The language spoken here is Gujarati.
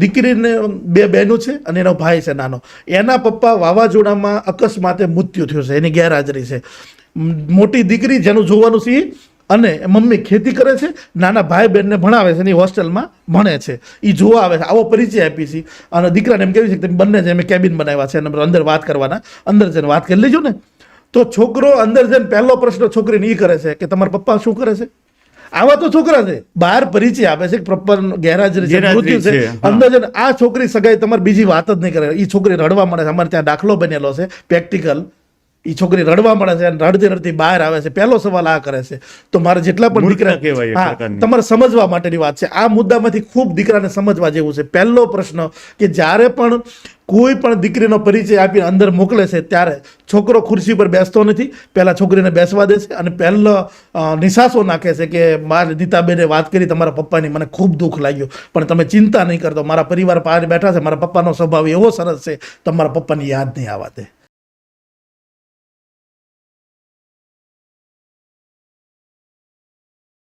દીકરીને 2 બહેનો છે અને એનો ભાઈ છે નાનો. એના પપ્પા વાવાઝોડામાં અકસ્માતે મૃત્યુ થયું છે, એની ગેરહાજરી છે. મોટી દીકરી જેનું જોવાનું છે અને મમ્મી ખેતી કરે છે, નાના ભાઈ બહેનને ભણાવે છે, એની હોસ્ટેલમાં ભણે છે, એ જોવા આવે છે. આવો પરિચય આપી છે અને દીકરાને એમ કહેવી છે કે તમે બંને છે, મેં કેબિન બનાવ્યા છે અને અંદર વાત કરવાના, અંદર જઈને વાત કરી લેજો ને. તો છોકરો અંદર જઈને પહેલો પ્રશ્ન છોકરીને એ કરે છે કે તમારા પપ્પા શું કરે છે. આવા તો છોકરા છે, બહાર પરિચય આપે છે કે પપ્પા ગેરહાજરી છે, મૃત્યુ છે, અંદર જઈને આ છોકરી સગાઈ તમારી બીજી વાત જ નહીં કરે. એ છોકરી રડવા મળે છે. અમારે ત્યાં દાખલો બનેલો છે પ્રેક્ટિકલ. એ છોકરી રડવા મળે છે અને રડતી રડતી બહાર આવે છે. પહેલો સવાલ આ કરે છે. તો મારે જેટલા પણ દીકરા હા, તમારે સમજવા માટેની વાત છે. આ મુદ્દામાંથી ખૂબ દીકરાને સમજવા જેવું છે. પહેલો પ્રશ્ન કે જ્યારે પણ કોઈ પણ દીકરીનો પરિચય આપીને અંદર મોકલે છે ત્યારે છોકરો ખુરશી પર બેસતો નથી, પહેલાં છોકરીને બેસવા દે છે અને પહેલો નિશાસો નાખે છે કે મારી નીતાબેને વાત કરી તમારા પપ્પાની, મને ખૂબ દુઃખ લાગ્યું, પણ તમે ચિંતા નહીં કરતો, મારા પરિવાર બહાર બેઠા છે, મારા પપ્પાનો સ્વભાવ એવો સરસ છે, તમારા પપ્પાની યાદ નહીં આવવા દે.